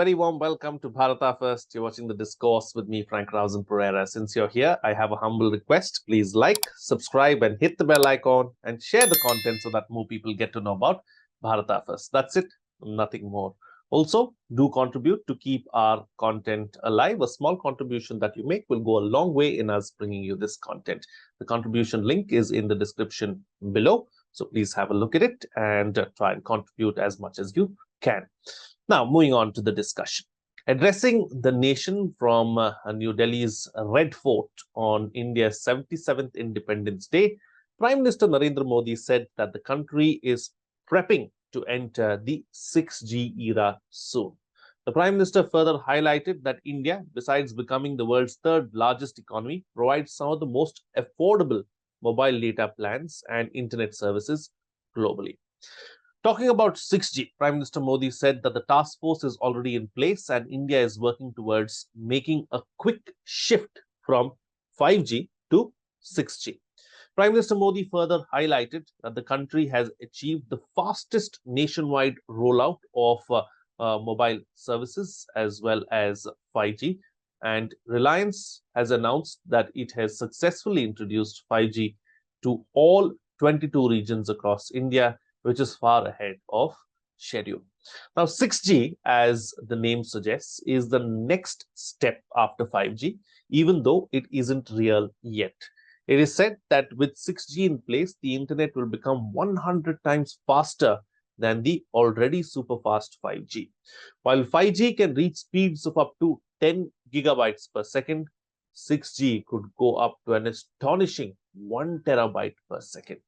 very warm welcome to Bharata First. You're watching The Discourse with me, Frank Rausen Pereira. Since you're here, I have a humble request. Please like, subscribe, and hit the bell icon and share the content so that more people get to know about Bharata First. That's it, nothing more. Also, do contribute to keep our content alive. A small contribution that you make will go a long way in us bringing you this content. The contribution link is in the description below. So please have a look at it and try and contribute as much as you can. Now, moving on to the discussion. Addressing the nation from New Delhi's Red Fort on India's 77th Independence Day, Prime Minister Narendra Modi said that the country is prepping to enter the 6G era soon. The Prime Minister further highlighted that India, besides becoming the world's third largest economy, provides some of the most affordable mobile data plans and internet services globally. Talking about 6G, Prime Minister Modi said that the task force is already in place and India is working towards making a quick shift from 5G to 6G. Prime Minister Modi further highlighted that the country has achieved the fastest nationwide rollout of mobile services as well as 5G. And Reliance has announced that it has successfully introduced 5G to all 22 regions across India, which is far ahead of schedule. Now, 6G, as the name suggests, is the next step after 5G, even though it isn't real yet. It is said that with 6G in place, the internet will become 100 times faster than the already super fast 5G. While 5G can reach speeds of up to 10 gigabytes per second, 6G could go up to an astonishing 1 terabyte per second.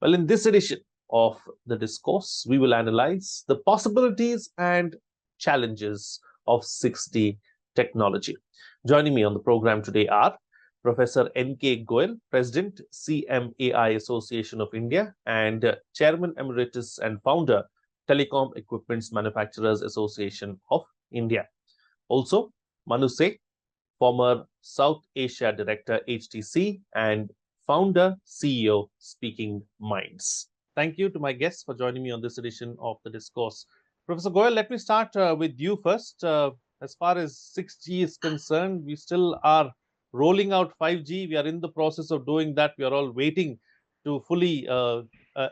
Well, in this edition of The Discourse, we will analyze the possibilities and challenges of 6G technology. Joining me on the program today are Professor N.K. Goyal, President, CMAI Association of India, and Chairman Emeritus and Founder, Telecom Equipments Manufacturers Association of India. Also, Manu Seth, former South Asia Director, HTC, and Founder, CEO, Speaking Minds. Thank you to my guests for joining me on this edition of The Discourse. Professor Goyal, let me start with you first. As far as 6G is concerned, we still are rolling out 5G. We are in the process of doing that. We are all waiting to fully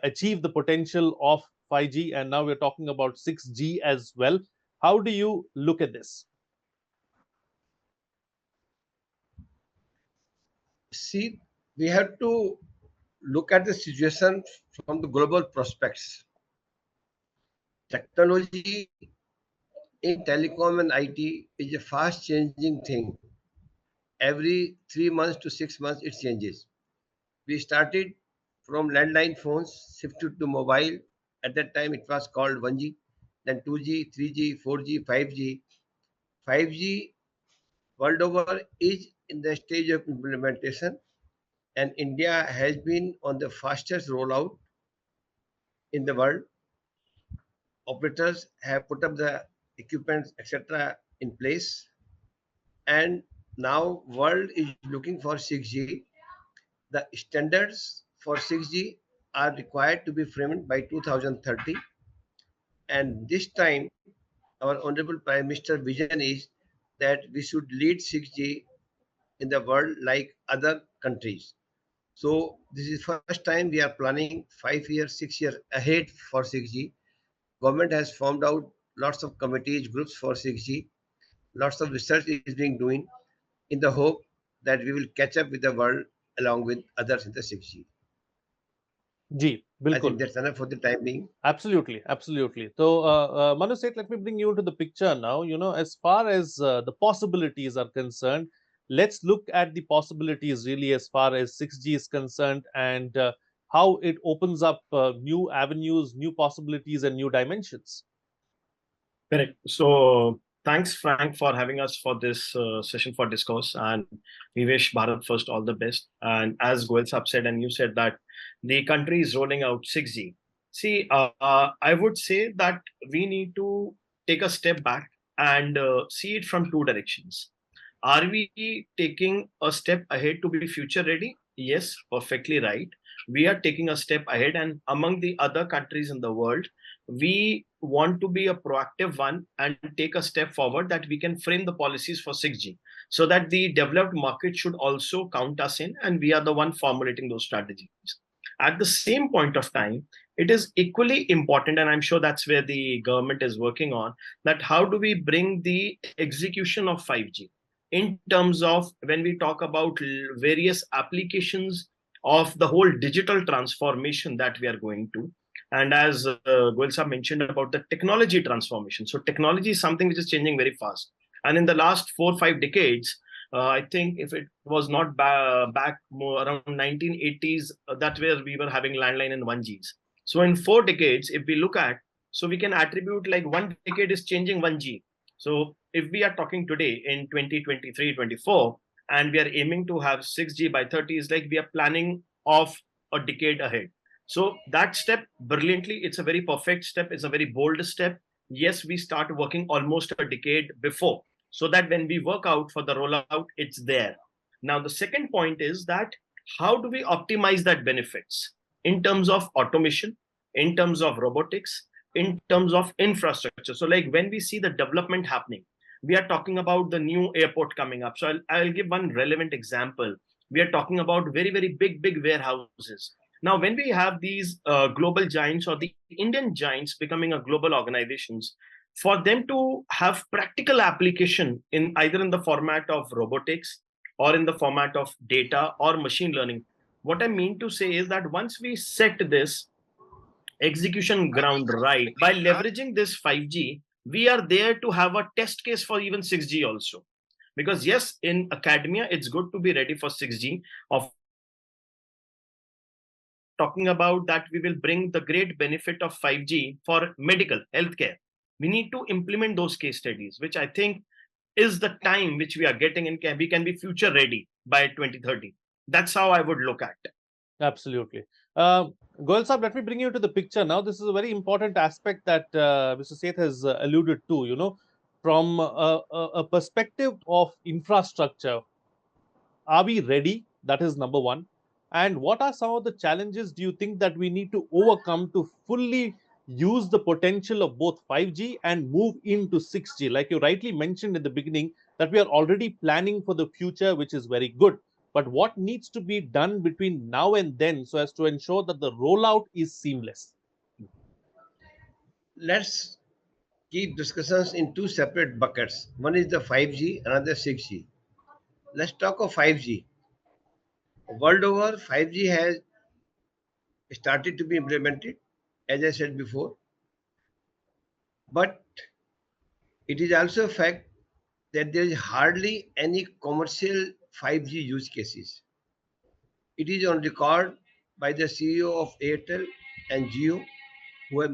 achieve the potential of 5G. And now we're talking about 6G as well. How do you look at this? See, we have to look at the situation from the global prospects. Technology in telecom and IT is a fast changing thing. Every 3 months to 6 months, it changes. We started from landline phones, shifted to mobile. At that time, it was called 1G, then 2G, 3G, 4G, 5G. 5G world over is in the stage of implementation, and India has been on the fastest rollout in the world. Operators have put up the equipment, etc., in place, and now world is looking for 6G. The standards for 6G are required to be framed by 2030, and this time our honorable Prime Minister vision is that we should lead 6G in the world like other countries. So this is first time we are planning 5 years, 6 years ahead for 6G. Government has formed out lots of committees, groups for 6G. Lots of research is being doing in the hope that we will catch up with the world along with others in the 6G. Ji, I think that's enough for the time being. Absolutely, absolutely. So, Manu Seth, let me bring you into the picture now. You know, as far as the possibilities are concerned, let's look at the possibilities really as far as 6G is concerned and how it opens up new avenues, new possibilities, and new dimensions. Correct. So, thanks, Frank, for having us for this session for discourse. And we wish Bharat First all the best. And as Goyal Sahab said, and you said that the country is rolling out 6G. See, I would say that we need to take a step back and see it from two directions. Are we taking a step ahead to be future ready? Yes, perfectly right. we are taking a step ahead, and among the other countries in the world, we want to be a proactive one and take a step forward that we can frame the policies for 6G so that the developed market should also count us in, and we are the one formulating those strategies. At the same point of time, it is equally important, and I'm sure that's where the government is working on, that how do we bring the execution of 5G in terms of when we talk about various applications of the whole digital transformation that we are going to. And as Goel Saab mentioned about the technology transformation. So technology is something which is changing very fast. And in the last 4 or 5 decades, I think if it was not back more around 1980s, that's where we were having landline and 1Gs. So in 4 decades, if we look at, so we can attribute like 1 decade is changing 1G. So if we are talking today in 2023, 24, and we are aiming to have 6G by 30, is like we are planning of a decade ahead. So that step, brilliantly, it's a very perfect step. It's a very bold step. Yes, we start working almost a decade before, so that when we work out for the rollout, it's there. Now, the second point is that how do we optimize that benefits in terms of automation, in terms of robotics, in terms of infrastructure? So like when we see the development happening, we are talking about the new airport coming up. So I'll give one relevant example. We are talking about very, very big warehouses. Now, when we have these global giants or the Indian giants becoming a global organizations, for them to have practical application in either in the format of robotics or in the format of data or machine learning, what I mean to say is that once we set this execution ground right by leveraging this 5G, we are there to have a test case for even 6G also. Because yes, in academia, it's good to be ready for 6G. Of talking about that we will bring the great benefit of 5G for medical healthcare. We need to implement those case studies, which I think is the time which we are getting, and we can be future ready by 2030. That's how I would look at it. Absolutely. Goel Saab, let me bring you to the picture now. This is a very important aspect that Mr. Seth has alluded to, from a perspective of infrastructure. Are we ready? That is number one. And what are some of the challenges do you think that we need to overcome to fully use the potential of both 5G and move into 6G? Like you rightly mentioned in the beginning, that we are already planning for the future, which is very good. But what needs to be done between now and then so as to ensure that the rollout is seamless? Let's keep discussions in two separate buckets. One is the 5G, another 6G. Let's talk of 5G. World over, 5G has started to be implemented, as I said before. But it is also a fact that there is hardly any commercial 5G use cases. It is on record by the CEO of Airtel and Jio, who have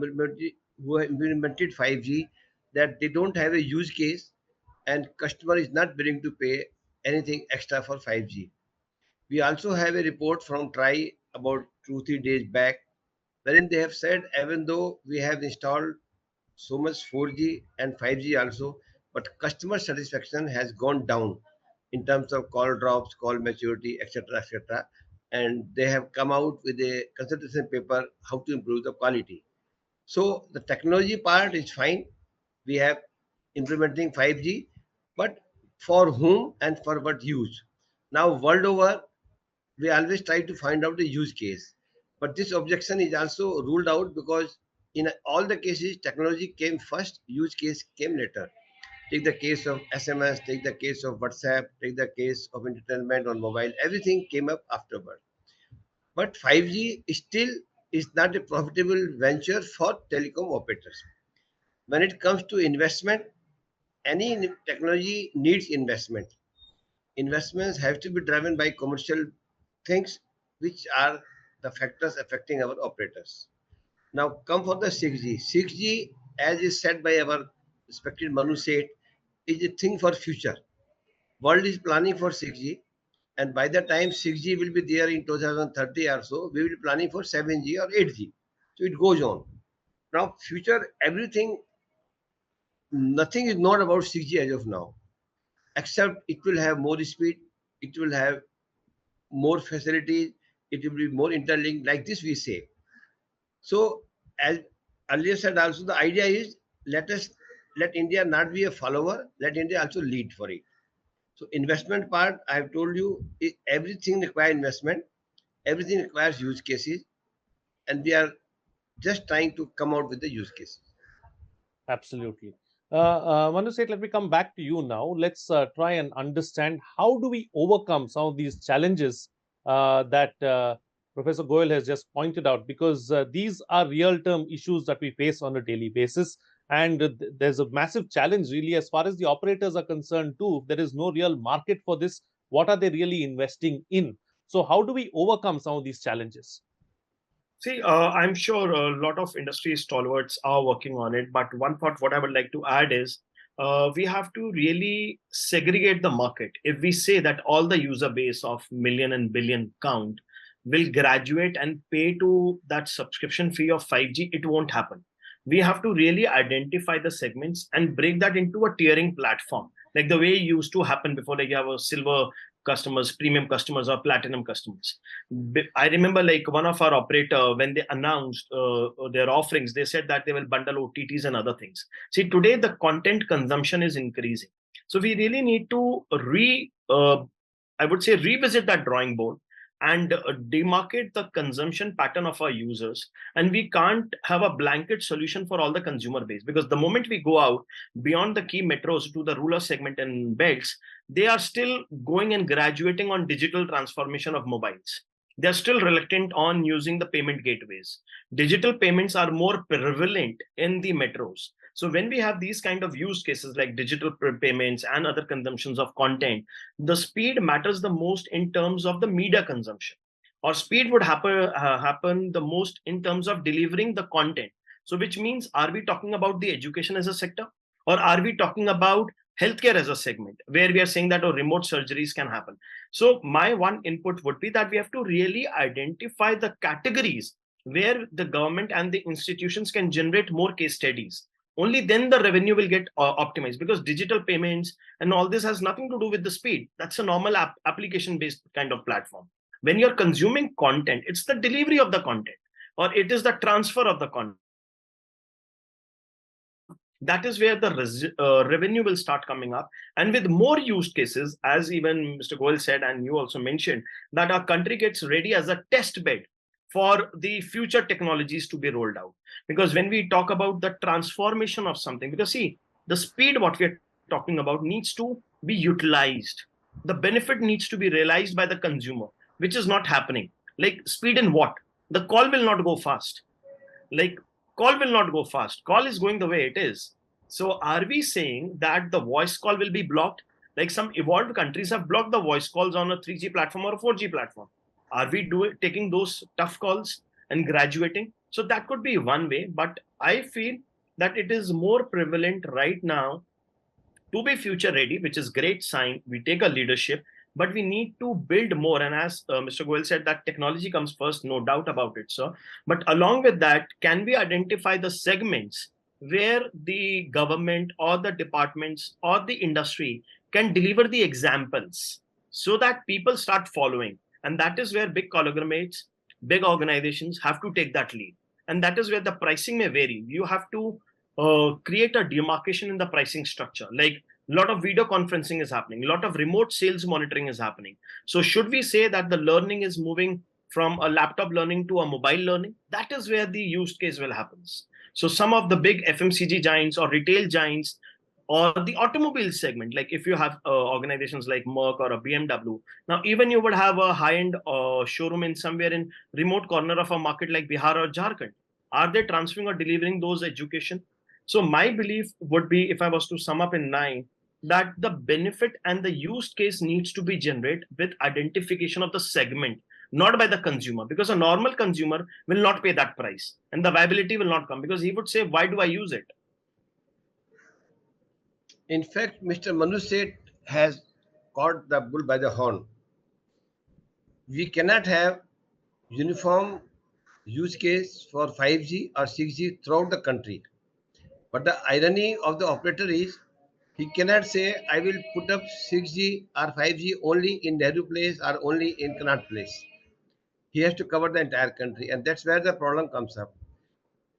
implemented 5G, that they don't have a use case and customer is not willing to pay anything extra for 5G. We also have a report from TRI about 2 3 days back, wherein they have said even though we have installed so much 4G and 5G also, but customer satisfaction has gone down in terms of call drops, call maturity, etc., etc. And they have come out with a consultation paper how to improve the quality. So the technology part is fine. We have implementing 5G, but for whom and for what use? Now, world over, we always try to find out the use case. But this objection is also ruled out because in all the cases, technology came first, use case came later. Take the case of SMS, take the case of WhatsApp, take the case of entertainment on mobile, everything came up afterward. But 5G still is not a profitable venture for telecom operators. When it comes to investment, any technology needs investment. Investments have to be driven by commercial things, which are the factors affecting our operators. Now, come for the 6G. 6G, as is said by our respected Manu Seth, is a thing for future. World is planning for 6G, and by the time 6G will be there in 2030 or so, we will be planning for 7G or 8G. So it goes on. Now, future, everything, nothing is not about 6G as of now, except it will have more speed, it will have more facilities, it will be more interlinked, like this we say. So as earlier said also, the idea is let India not be a follower, let India also lead for it. So investment part, I have told you, everything requires investment, everything requires use cases, and we are just trying to come out with the use cases. Absolutely. Manu Seth, let me come back to you now. Let's try and understand how do we overcome some of these challenges that Professor Goyal has just pointed out, because these are real-term issues that we face on a daily basis. And there's a massive challenge, really, as far as the operators are concerned, too. If there is no real market for this, what are they really investing in? So, how do we overcome some of these challenges? See, I'm sure a lot of industry stalwarts are working on it, but one thought what I would like to add is we have to really segregate the market. If we say that all the user base of million and billion count will graduate and pay to that subscription fee of 5G, it won't happen. We have to really identify the segments and break that into a tiering platform, like the way it used to happen before. Like you have a silver customers, premium customers, or platinum customers. I remember like one of our operator, when they announced their offerings, they said that they will bundle OTTs and other things. See, today the content consumption is increasing. So we really need to I would say revisit that drawing board and demarcate the consumption pattern of our users. And we can't have a blanket solution for all the consumer base, because the moment we go out beyond the key metros to the rural segment and belts, they are still going and graduating on digital transformation of mobiles. They're still reluctant on using the payment gateways. Digital payments are more prevalent in the metros. So when we have these kind of use cases like digital payments and other consumptions of content, the speed matters the most in terms of the media consumption, or speed would happen the most in terms of delivering the content. So which means, are we talking about the education as a sector, or are we talking about healthcare as a segment where we are saying that remote surgeries can happen? So my one input would be that we have to really identify the categories where the government and the institutions can generate more case studies. Only then the revenue will get optimized, because digital payments and all this has nothing to do with the speed. That's a normal application based kind of platform. When you're consuming content, it's the delivery of the content, or it is the transfer of the content. That is where the revenue will start coming up. And with more use cases, as even Mr. Goyal said, and you also mentioned, that our country gets ready as a test bed for the future technologies to be rolled out. Because when we talk about the transformation of something, because see, the speed what we're talking about needs to be utilized. The benefit needs to be realized by the consumer, which is not happening. Like speed in what? The call will not go fast. Like call will not go fast. Call is going the way it is. So are we saying that the voice call will be blocked? Like some evolved countries have blocked the voice calls on a 3G platform or a 4G platform. Are we taking those tough calls and graduating? So that could be one way, but I feel that it is more prevalent right now to be future ready, which is great sign. We take a leadership, but we need to build more. And as Mr. Goyal said, that technology comes first, no doubt about it, sir. But along with that, can we identify the segments where the government or the departments or the industry can deliver the examples so that people start following? And that is where big conglomerates, big organizations have to take that lead. And that is where the pricing may vary. You have to create a demarcation in the pricing structure. Like a lot of video conferencing is happening, a lot of remote sales monitoring is happening. So should we say that the learning is moving from a laptop learning to a mobile learning? That is where the use case will happen. So some of the big FMCG giants or retail giants or the automobile segment, like if you have organizations like Merck or a BMW, now even you would have a high-end showroom in somewhere in remote corner of a market like Bihar or Jharkhand. Are they transferring or delivering those education? So my belief would be, if I was to sum up in 9, that the benefit and the use case needs to be generated with identification of the segment, not by the consumer, because a normal consumer will not pay that price and the viability will not come, because he would say, why do I use it? In fact, Mr. Manu Seth has caught the bull by the horn. We cannot have uniform use case for 5G or 6G throughout the country. But the irony of the operator is he cannot say, I will put up 6G or 5G only in Nehru Place or only in Connaught Place. He has to cover the entire country, and that's where the problem comes up.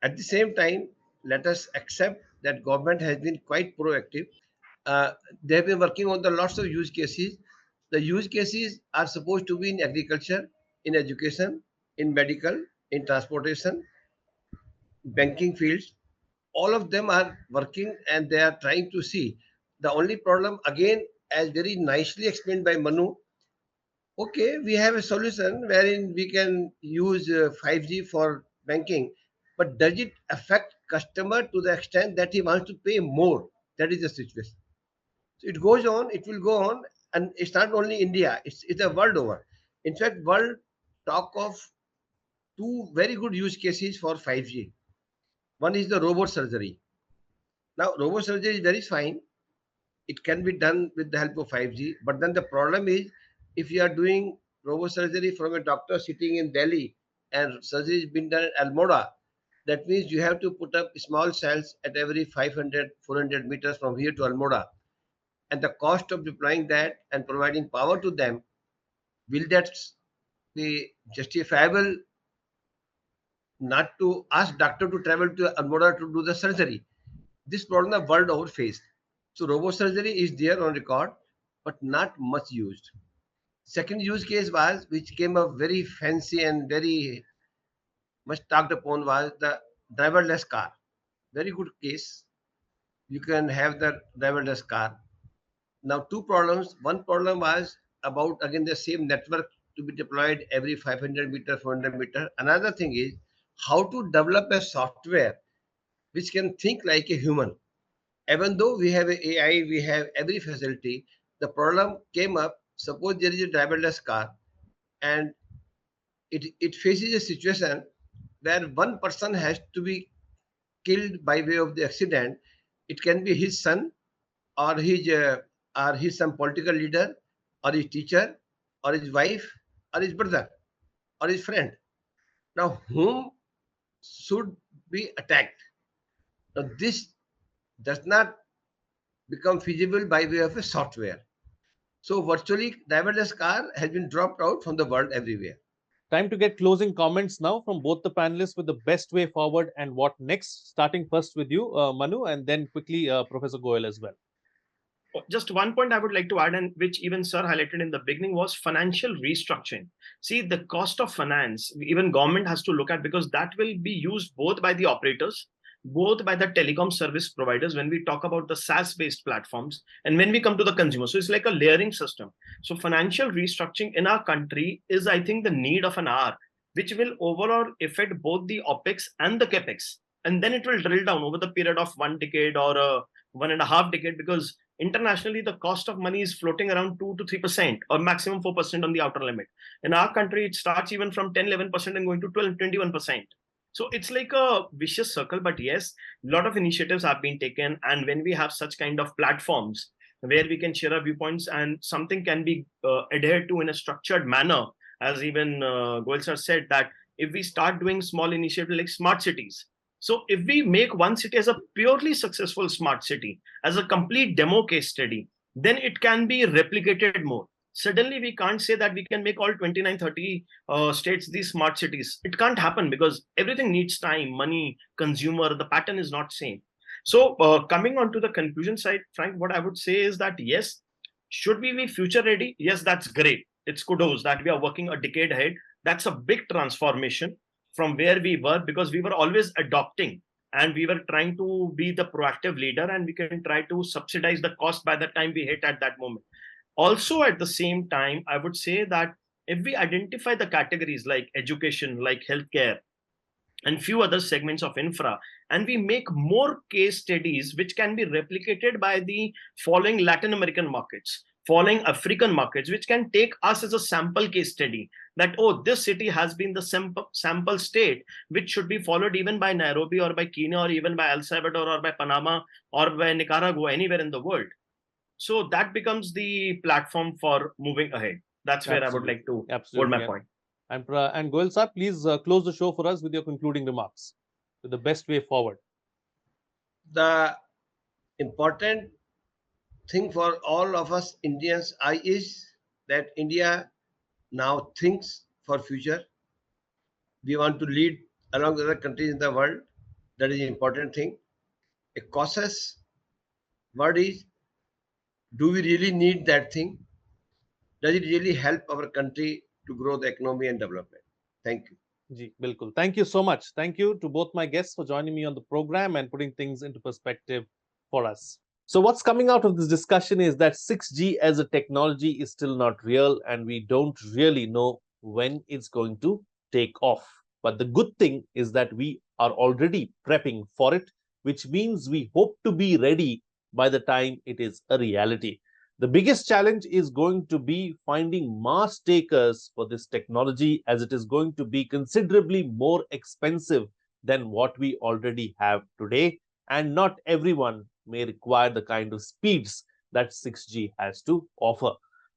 At the same time, let us accept that government has been quite proactive. Uh, they have been working on the lots of use cases. The use cases are supposed to be in agriculture, in education, in medical, in transportation, banking fields. All of them are working and they are trying to see. The only problem, again, as very nicely explained by Manu, okay, we have a solution wherein we can use 5G for banking, but does it affect customer to the extent that he wants to pay more? That is the situation. So it goes on, it will go on, and it's not only India, it's a world over. In fact, world talk of two very good use cases for 5G. One is the robot surgery. Now, robot surgery is very fine. It can be done with the help of 5G. But then the problem is if you are doing robot surgery from a doctor sitting in Delhi and surgery is being done at Almora, that means you have to put up small cells at every 500, 400 meters from here to Almora. And the cost of deploying that and providing power to them, will that be justifiable not to ask doctor to travel to Almora to do the surgery? This problem the world over faced. So robot surgery is there on record, but not much used. Second use case was, which came up very fancy and very much talked upon, was the driverless car. Very good case. You can have the driverless car. Now, two problems. One problem was about again the same network to be deployed every 500 meter, 400 meter. Another thing is how to develop a software which can think like a human. Even though we have a AI, we have every facility, the problem came up. Suppose there is a driverless car and it faces a situation where one person has to be killed by way of the accident. It can be his son or his some political leader or his teacher or his wife or his brother or his friend. Now, whom should be attacked? Now, this does not become feasible by way of a software. So virtually driverless car has been dropped out from the world everywhere. Time to get closing comments now from both the panelists with the best way forward and what next. Starting first with you, Manu, and then quickly Professor Goyal as well. Just one point I would like to add, and which even Sir highlighted in the beginning, was financial restructuring. See, the cost of finance, even government has to look at, because that will be used both by the operators, both by the telecom service providers when we talk about the SaaS-based platforms, and when we come to the consumer. So it's like a layering system. So financial restructuring in our country is, I think, the need of an hour, which will overall affect both the OPEX and the CAPEX. And then it will drill down over the period of 1 decade or 1.5 decade, because internationally the cost of money is floating around 2 to 3% or maximum 4% on the outer limit. In our country, it starts even from 10-11% and going to 12-21%. So it's like a vicious circle. But yes, a lot of initiatives have been taken, and when we have such kind of platforms where we can share our viewpoints and something can be adhered to in a structured manner, as even Goel sir said, that if we start doing small initiatives like smart cities, so if we make one city as a purely successful smart city, as a complete demo case study, then it can be replicated more. Suddenly, we can't say that we can make all 29, 30 states these smart cities. It can't happen, because everything needs time, money, consumer, the pattern is not same. So coming on to the conclusion side, Frank, what I would say is that yes, should we be future ready? Yes, that's great. It's kudos that we are working a decade ahead. That's a big transformation from where we were, because we were always adopting and we were trying to be the proactive leader, and we can try to subsidize the cost by the time we hit at that moment. Also, at the same time, I would say that if we identify the categories like education, like healthcare, and few other segments of infra, and we make more case studies which can be replicated by the following Latin American markets, following African markets, which can take us as a sample case study, that oh, this city has been the sample state which should be followed even by Nairobi or by Kenya or even by El Salvador or by Panama or by Nicaragua, anywhere in the world. So that becomes the platform for moving ahead. That's where Absolutely. I would like to Absolutely. hold my point. And Goel sir, please close the show for us with your concluding remarks, with the best way forward. The important thing for all of us Indians is that India now thinks for future. We want to lead along with other countries in the world. That is the important thing. A cautious word is, do we really need that thing? Does it really help our country to grow the economy and development? Thank you. Ji, bilkul. Thank you so much. Thank you to both my guests for joining me on the program and putting things into perspective for us. So, what's coming out of this discussion is that 6G as a technology is still not real, and we don't really know when it's going to take off. But the good thing is that we are already prepping for it, which means we hope to be ready by the time it is a reality. The biggest challenge is going to be finding mass takers for this technology, as it is going to be considerably more expensive than what we already have today, and not everyone may require the kind of speeds that 6G has to offer.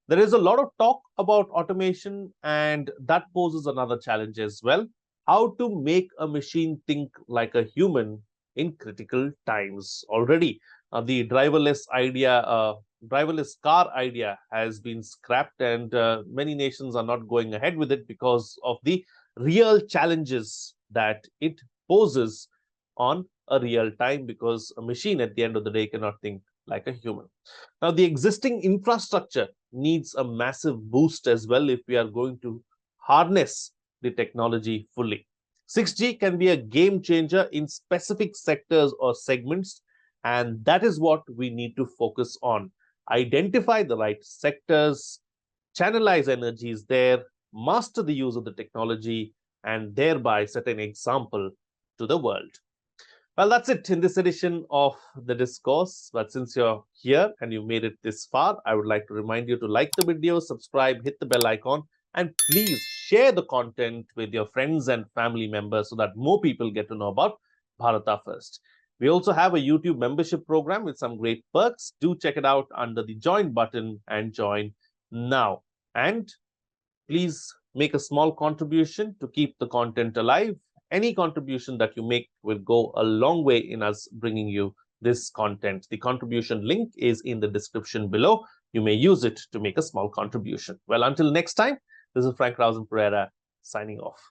There is a lot of talk about automation, and that poses another challenge as well. How to make a machine think like a human in critical times. Already, the driverless car idea has been scrapped, and many nations are not going ahead with it because of the real challenges that it poses on a real time, because a machine at the end of the day cannot think like a human. Now, the existing infrastructure needs a massive boost as well if we are going to harness the technology fully. 6G can be a game changer in specific sectors or segments, and that is what we need to focus on. Identify the right sectors, channelize energies there, master the use of the technology, and thereby set an example to the world. Well, that's it in this edition of The Discourse. But since you're here and you made it this far, I would like to remind you to like the video, subscribe, hit the bell icon, and please share the content with your friends and family members so that more people get to know about Bharata First. We also have a YouTube membership program with some great perks. Do check it out under the join button and join now. And please make a small contribution to keep the content alive. Any contribution that you make will go a long way in us bringing you this content. The contribution link is in the description below. You may use it to make a small contribution. Well, until next time, this is Frank Rausen Pereira signing off.